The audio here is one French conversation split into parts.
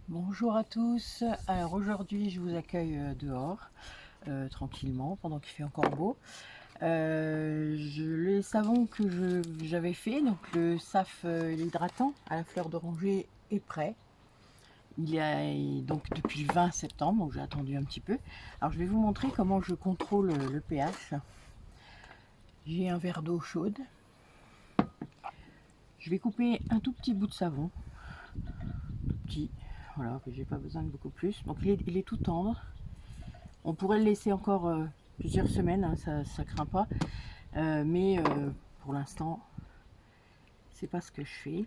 Bonjour à tous. Alors aujourd'hui je vous accueille dehors tranquillement pendant qu'il fait encore beau. Les savons que j'avais fait, donc le SAF l'hydratant à la fleur d'oranger est prêt. Il est donc depuis le 20 septembre, donc j'ai attendu un petit peu. Alors je vais vous montrer comment je contrôle le pH. J'ai un verre d'eau chaude. Je vais couper un tout petit bout de savon, tout petit. Voilà, j'ai pas besoin de beaucoup plus. Donc il est tout tendre. On pourrait le laisser encore plusieurs semaines, hein, ça craint pas. Mais pour l'instant, c'est pas ce que je fais.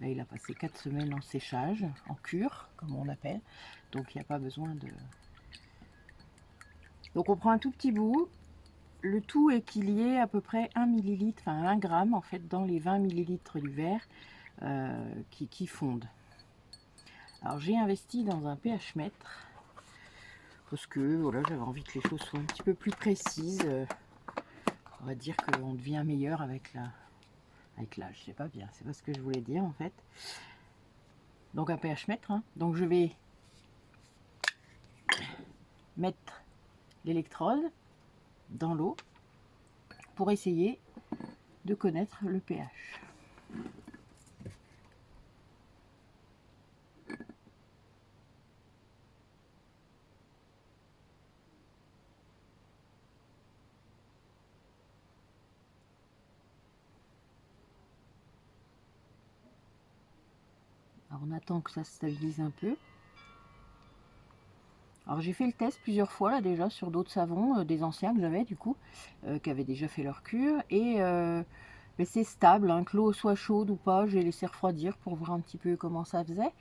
Là, il a passé 4 semaines en séchage, en cure, comme on appelle. Donc, il n'y a pas besoin de... Donc, on prend un tout petit bout. Le tout est qu'il y ait à peu près 1 millilitre, enfin 1 gramme, en fait, dans les 20 millilitres du verre qui fondent. Alors, j'ai investi dans un pH mètre parce que voilà, j'avais envie que les choses soient un petit peu plus précises. On va dire qu'on devient meilleur avec l'âge, c'est pas bien, c'est pas ce que je voulais dire en fait. Donc un pH mètre, hein. Donc je vais mettre l'électrode dans l'eau pour essayer de connaître le pH. Alors on attend que ça se stabilise un peu. Alors j'ai fait le test plusieurs fois là déjà sur d'autres savons, des anciens que j'avais du coup, qui avaient déjà fait leur cure, et c'est stable, hein, que l'eau soit chaude ou pas, j'ai laissé refroidir pour voir un petit peu comment ça faisait.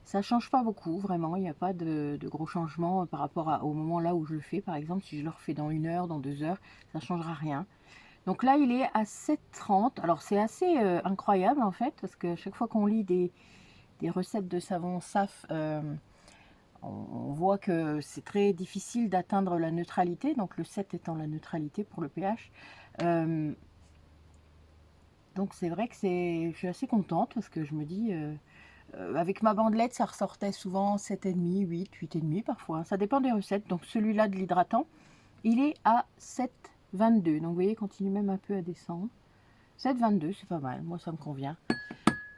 Ça change pas beaucoup, vraiment, il n'y a pas de gros changements par rapport au moment là où je le fais. Par exemple, si je le refais dans 1 heure, dans 2 heures, ça changera rien. Donc là, il est à 7,30. Alors c'est assez incroyable en fait, parce que chaque fois qu'on lit des recettes de savon SAF, on voit que c'est très difficile d'atteindre la neutralité, donc le 7 étant la neutralité pour le pH. Donc c'est vrai que je suis assez contente parce que je me dis, avec ma bandelette, ça ressortait souvent 7,5, 8, 8,5 parfois. Ça dépend des recettes. Donc celui-là de l'hydratant, il est à 7,22. Donc vous voyez, il continue même un peu à descendre. 7,22, c'est pas mal. Moi, ça me convient.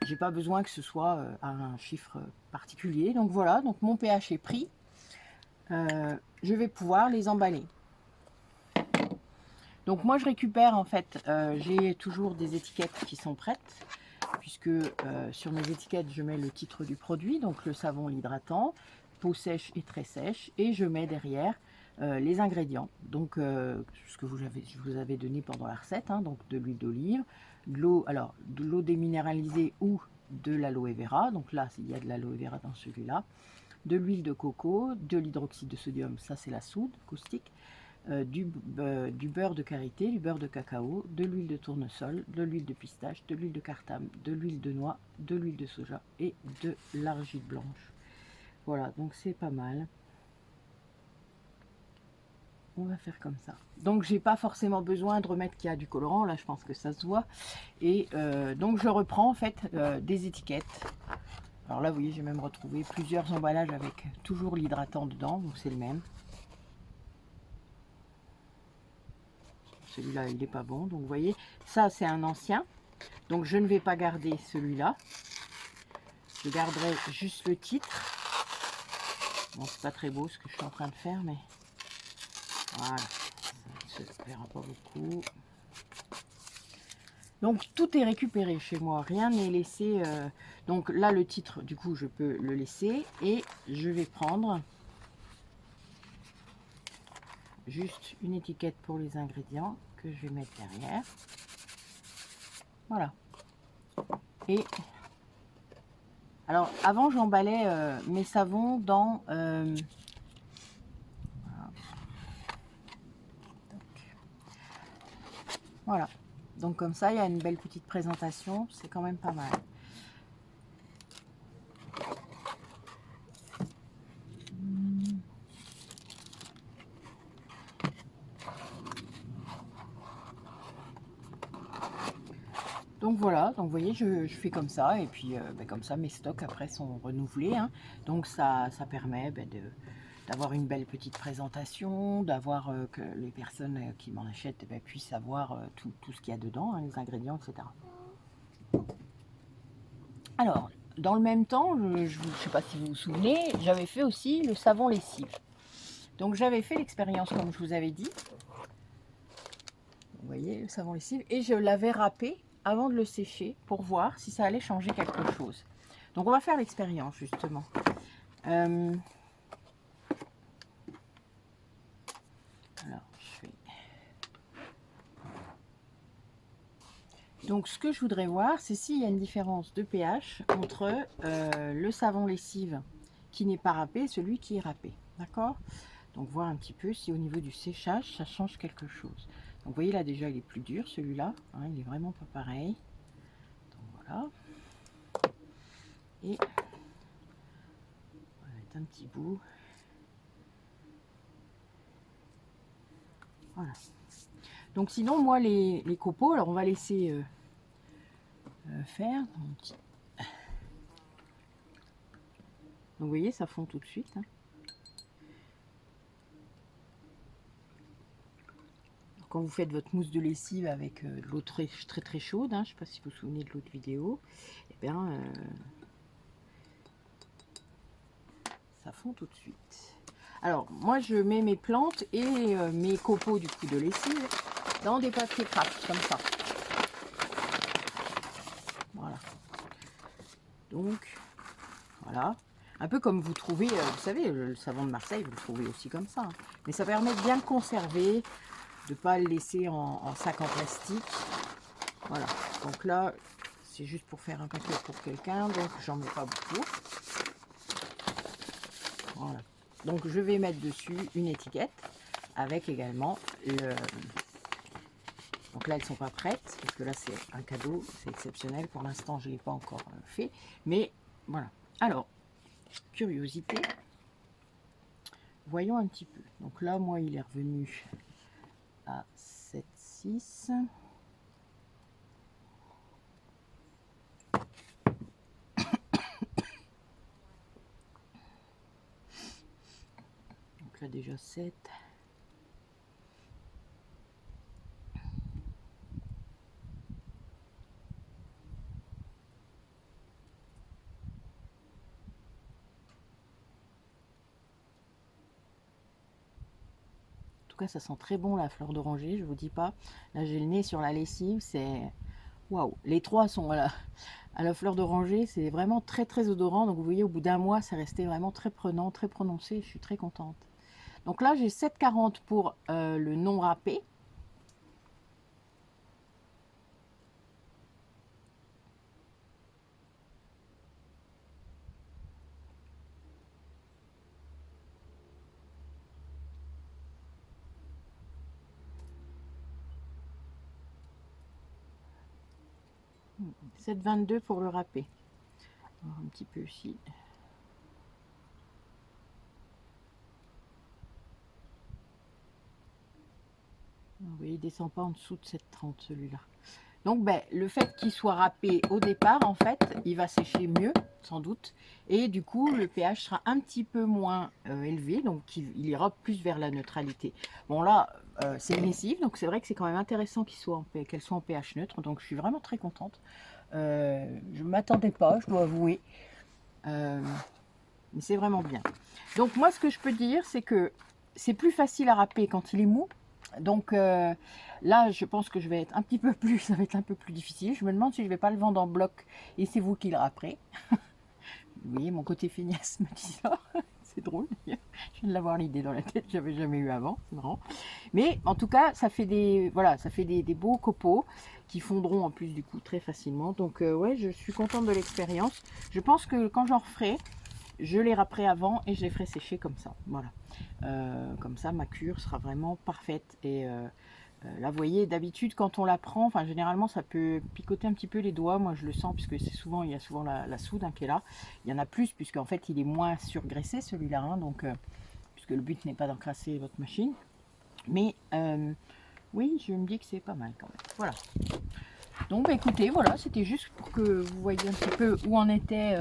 J'ai pas besoin que ce soit à un chiffre particulier. Donc voilà, donc mon pH est pris. Je vais pouvoir les emballer. Donc moi je récupère en fait, j'ai toujours des étiquettes qui sont prêtes, puisque sur mes étiquettes je mets le titre du produit, donc le savon, l'hydratant, peau sèche et très sèche, et je mets derrière les ingrédients, donc ce que je vous avais donné pendant la recette, hein, donc de l'huile d'olive, de l'eau, alors de l'eau déminéralisée ou de l'aloe vera, donc là il y a de l'aloe vera dans celui-là, de l'huile de coco, de l'hydroxyde de sodium, ça c'est la soude caustique, du beurre de karité, du beurre de cacao, de l'huile de tournesol, de l'huile de pistache, de l'huile de cartame, de l'huile de noix, de l'huile de soja et de l'argile blanche. Voilà, donc c'est pas mal. On va faire comme ça. Donc j'ai pas forcément besoin de remettre qu'il y a du colorant, là je pense que ça se voit. Et donc je reprends en fait des étiquettes. Alors là vous voyez, j'ai même retrouvé plusieurs emballages avec toujours l'hydratant dedans, donc c'est le même. Celui-là, il n'est pas bon. Donc, vous voyez, ça, c'est un ancien. Donc, je ne vais pas garder celui-là. Je garderai juste le titre. Bon, c'est pas très beau ce que je suis en train de faire, mais voilà. Ça ne se verra pas beaucoup. Donc, tout est récupéré chez moi. Rien n'est laissé. Donc, là, le titre, du coup, je peux le laisser. Et je vais prendre juste une étiquette pour les ingrédients que je vais mettre derrière. Voilà. Et alors, avant, j'emballais mes savons dans... voilà. Donc, comme ça, il y a une belle petite présentation. C'est quand même pas mal. Donc voilà, donc vous voyez, je fais comme ça, et puis comme ça mes stocks après sont renouvelés, hein. Donc ça permet d'avoir une belle petite présentation, d'avoir que les personnes qui m'en achètent puissent avoir tout ce qu'il y a dedans, hein, les ingrédients, etc. Alors, dans le même temps, je ne sais pas si vous vous souvenez, j'avais fait aussi le savon lessive. Donc j'avais fait l'expérience comme je vous avais dit. Vous voyez, le savon lessive, et je l'avais râpé avant de le sécher pour voir si ça allait changer quelque chose. Donc on va faire l'expérience justement. Alors, je vais... Donc ce que je voudrais voir, c'est s'il y a une différence de pH entre le savon lessive qui n'est pas râpé et celui qui est râpé. D'accord? Donc voir un petit peu si au niveau du séchage, ça change quelque chose. Donc vous voyez là déjà il est plus dur celui-là, hein, il est vraiment pas pareil. Donc voilà. Et on va mettre un petit bout. Voilà. Donc sinon moi les copeaux, alors on va laisser faire. Donc vous voyez ça fond tout de suite. Hein. Quand vous faites votre mousse de lessive avec de l'eau très chaude, hein, je ne sais pas si vous vous souvenez de l'autre vidéo, et bien ça fond tout de suite. Alors moi je mets mes plantes et mes copeaux du coup de lessive dans des papiers craft comme ça. Voilà. Donc voilà. Un peu comme vous trouvez, vous savez, le savon de Marseille, vous le trouvez aussi comme ça. Hein. Mais ça permet de bien le conserver, de ne pas le laisser en sac en plastique. Voilà. Donc là, c'est juste pour faire un paquet pour quelqu'un, donc j'en mets pas beaucoup. Voilà. Donc je vais mettre dessus une étiquette avec également le... Donc là, elles ne sont pas prêtes, parce que là, c'est un cadeau, c'est exceptionnel. Pour l'instant, je ne l'ai pas encore fait. Mais voilà. Alors, curiosité. Voyons un petit peu. Donc là, moi, il est revenu à 7,6. Donc là, déjà 7. Cas, ça sent très bon la fleur d'oranger, je vous dis pas. Là, j'ai le nez sur la lessive, c'est waouh. Les trois sont à la fleur d'oranger, c'est vraiment très odorant. Donc vous voyez, au bout d'un mois, c'est resté vraiment très prenant, très prononcé. Je suis très contente. Donc là, j'ai 7,40 pour le non râpé. Mmh. 7,22 pour le râpé. Un petit peu aussi. Vous voyez, il ne descend pas en dessous de 7,30 celui-là. Donc le fait qu'il soit râpé au départ, en fait, il va sécher mieux, sans doute. Et du coup, le pH sera un petit peu moins élevé, donc il ira plus vers la neutralité. Bon là, c'est une lessive, donc c'est vrai que c'est quand même intéressant qu'elle soit en pH neutre. Donc je suis vraiment très contente. Je ne m'attendais pas, je dois avouer. Mais c'est vraiment bien. Donc moi, ce que je peux dire, c'est que c'est plus facile à râper quand il est mou. Donc là, je pense que je vais être un petit peu plus, ça va être un peu plus difficile. Je me demande si je ne vais pas le vendre en bloc et c'est vous qui le râperez. Vous voyez, mon côté feignasse me dit ça. C'est drôle. Je viens de l'avoir l'idée dans la tête, j'avais jamais eu avant. C'est marrant. Mais en tout cas, ça fait des, voilà, ça fait des beaux copeaux qui fondront en plus du coup très facilement. Donc ouais, je suis contente de l'expérience. Je pense que quand j'en referai, je les râperai avant et je les ferai sécher comme ça. Voilà. Comme ça, ma cure sera vraiment parfaite. Et là, vous voyez, d'habitude, quand on la prend, enfin, généralement, ça peut picoter un petit peu les doigts. Moi, je le sens, puisque c'est souvent, il y a souvent la soude qui est là. Il y en a plus, puisqu'en fait, il est moins surgraissé, celui-là. Hein, donc, puisque le but n'est pas d'encrasser votre machine. Mais oui, je me dis que c'est pas mal quand même. Voilà. Donc bah, écoutez, voilà, c'était juste pour que vous voyiez un petit peu où en étaient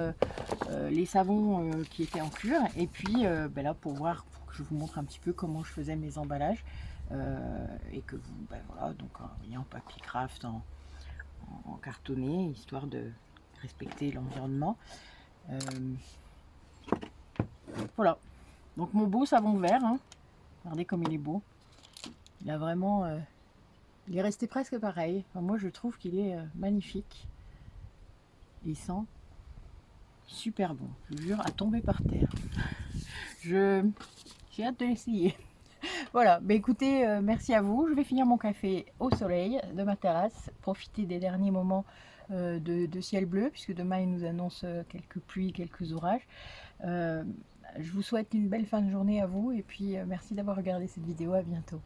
les savons qui étaient en cure. Et puis bah, là, pour voir, pour que je vous montre un petit peu comment je faisais mes emballages. Et que vous, bah, voilà, donc en papier craft, en cartonné, histoire de respecter l'environnement. Voilà, donc mon beau savon vert, hein. Regardez comme il est beau. Il a vraiment, il est resté presque pareil. Enfin, moi je trouve qu'il est magnifique. Il sent super bon, je vous jure, à tomber par terre. J'ai hâte de l'essayer. Voilà, bah écoutez, merci à vous. Je vais finir mon café au soleil de ma terrasse, profiter des derniers moments de ciel bleu, puisque demain il nous annonce quelques pluies, quelques orages. Je vous souhaite une belle fin de journée à vous, et puis merci d'avoir regardé cette vidéo. À bientôt.